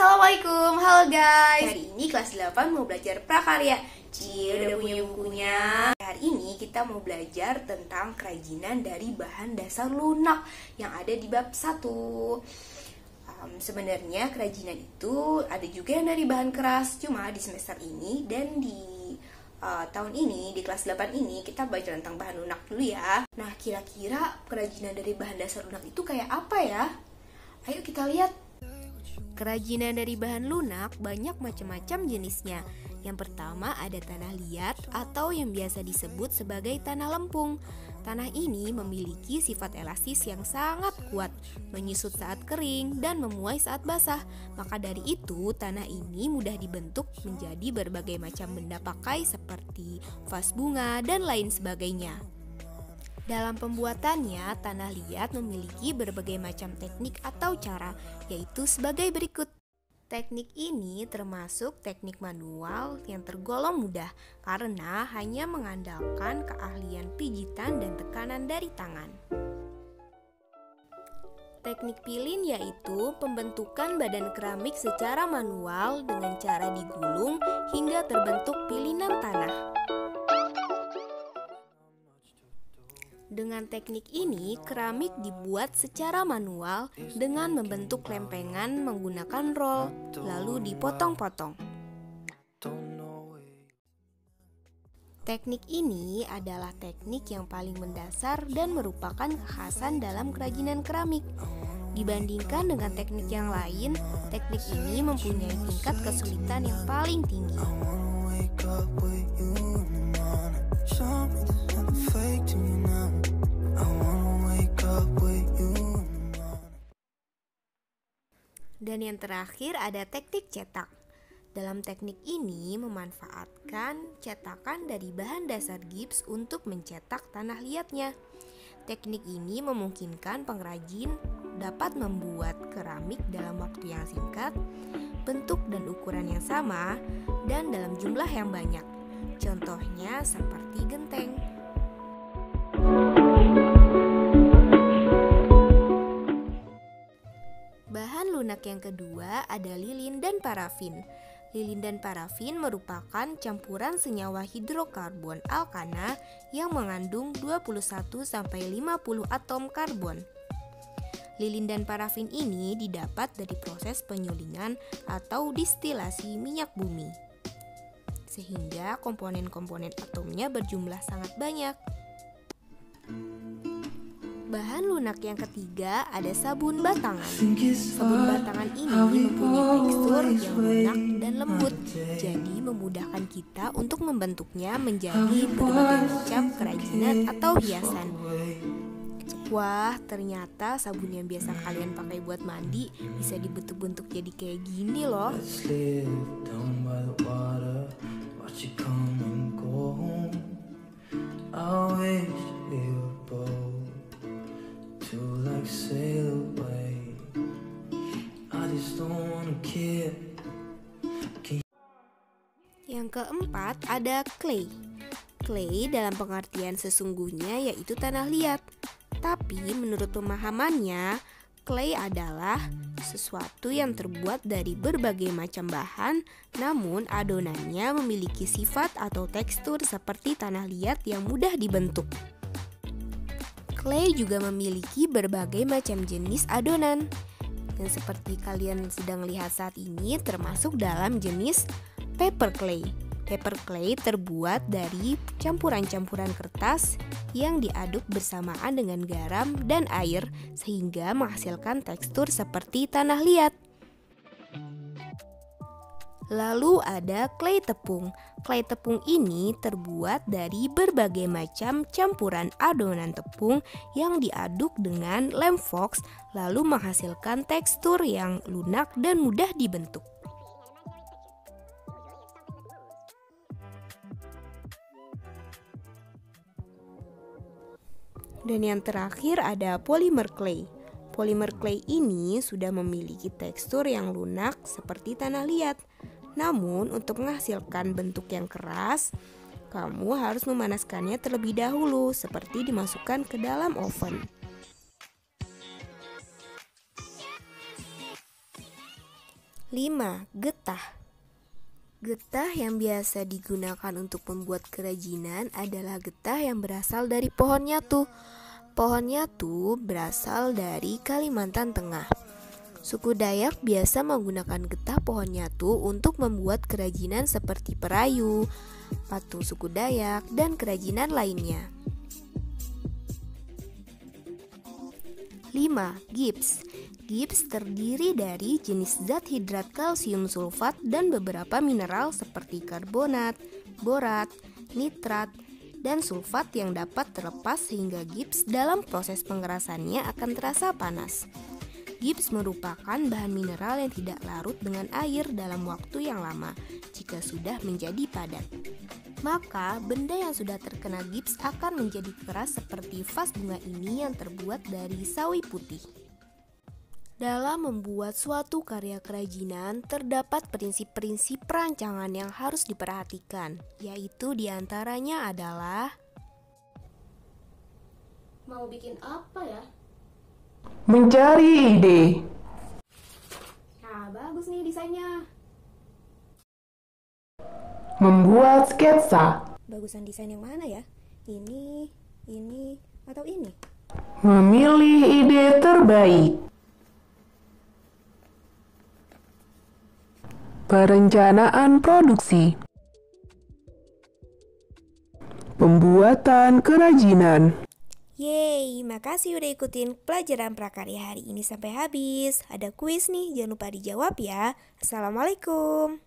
Assalamualaikum, halo guys. Hari ini kelas 8 mau belajar prakarya. Udah punya bukunya. Hari ini kita mau belajar tentang kerajinan dari bahan dasar lunak yang ada di bab 1. Sebenarnya kerajinan itu ada juga yang dari bahan keras. Cuma di semester ini dan di tahun ini, di kelas 8 ini kita belajar tentang bahan lunak dulu ya. Nah, kira-kira kerajinan dari bahan dasar lunak itu kayak apa ya? Ayo kita lihat. Kerajinan dari bahan lunak banyak macam-macam jenisnya. Yang pertama ada tanah liat atau yang biasa disebut sebagai tanah lempung. Tanah ini memiliki sifat elastis yang sangat kuat, menyusut saat kering dan memuai saat basah. Maka dari itu, tanah ini mudah dibentuk menjadi berbagai macam benda pakai seperti vas bunga dan lain sebagainya. Dalam pembuatannya, tanah liat memiliki berbagai macam teknik atau cara, yaitu sebagai berikut. Teknik ini termasuk teknik manual yang tergolong mudah karena hanya mengandalkan keahlian pijitan dan tekanan dari tangan. Teknik pilin yaitu pembentukan badan keramik secara manual dengan cara digulung hingga terbentuk pilinan tanah. Dengan teknik ini, keramik dibuat secara manual dengan membentuk lempengan menggunakan roll, lalu dipotong-potong. Teknik ini adalah teknik yang paling mendasar dan merupakan kekhasan dalam kerajinan keramik. Dibandingkan dengan teknik yang lain, teknik ini mempunyai tingkat kesulitan yang paling tinggi. Dan yang terakhir ada teknik cetak. Dalam teknik ini memanfaatkan cetakan dari bahan dasar gips untuk mencetak tanah liatnya. Teknik ini memungkinkan pengrajin dapat membuat keramik dalam waktu yang singkat, bentuk dan ukuran yang sama, dan dalam jumlah yang banyak. Contohnya seperti genteng. Bahan lunak yang kedua ada lilin dan parafin. Lilin dan parafin merupakan campuran senyawa hidrokarbon alkana yang mengandung 21-50 atom karbon. Lilin dan parafin ini didapat dari proses penyulingan atau distilasi minyak bumi, sehingga komponen-komponen atomnya berjumlah sangat banyak. Bahan lunak yang ketiga ada sabun batangan. Sabun batangan ini mempunyai tekstur yang lunak dan lembut, jadi memudahkan kita untuk membentuknya menjadi berbagai macam kerajinan atau hiasan. Wah, ternyata sabun yang biasa kalian pakai buat mandi bisa dibentuk-bentuk jadi kayak gini loh. Yang keempat ada clay. Clay dalam pengertian sesungguhnya yaitu tanah liat. Tapi menurut pemahamannya, clay adalah sesuatu yang terbuat dari berbagai macam bahan, namun adonannya memiliki sifat atau tekstur seperti tanah liat yang mudah dibentuk. Clay juga memiliki berbagai macam jenis adonan. Yang seperti kalian sedang lihat saat ini termasuk dalam jenis paper clay. Paper clay terbuat dari campuran-campuran kertas yang diaduk bersamaan dengan garam dan air sehingga menghasilkan tekstur seperti tanah liat. Lalu ada clay tepung. Clay tepung ini terbuat dari berbagai macam campuran adonan tepung yang diaduk dengan lem Fox lalu menghasilkan tekstur yang lunak dan mudah dibentuk. Dan yang terakhir ada polymer clay. Polymer clay ini sudah memiliki tekstur yang lunak seperti tanah liat. Namun untuk menghasilkan bentuk yang keras, kamu harus memanaskannya terlebih dahulu seperti dimasukkan ke dalam oven. 5. Getah. Getah yang biasa digunakan untuk membuat kerajinan adalah getah yang berasal dari pohon nyatu. Pohon nyatu berasal dari Kalimantan Tengah. Suku Dayak biasa menggunakan getah pohon nyatu untuk membuat kerajinan seperti perayu, patung suku Dayak, dan kerajinan lainnya. 5. Gips. Gips terdiri dari jenis zat hidrat kalsium sulfat dan beberapa mineral seperti karbonat, borat, nitrat, dan sulfat yang dapat terlepas sehingga gips dalam proses pengerasannya akan terasa panas. Gips merupakan bahan mineral yang tidak larut dengan air dalam waktu yang lama jika sudah menjadi padat. Maka, benda yang sudah terkena gips akan menjadi keras seperti vas bunga ini yang terbuat dari sawi putih. Dalam membuat suatu karya kerajinan, terdapat prinsip-prinsip perancangan yang harus diperhatikan, yaitu diantaranya adalah: mau bikin apa ya? Mencari ide. Nah, bagus nih desainnya. Membuat sketsa. Bagusan desain yang mana ya? Ini, atau ini? Memilih ide terbaik. Perencanaan produksi. Pembuatan kerajinan. Yeay, makasih udah ikutin pelajaran prakarya hari ini sampai habis. Ada kuis nih, jangan lupa dijawab ya. Assalamualaikum.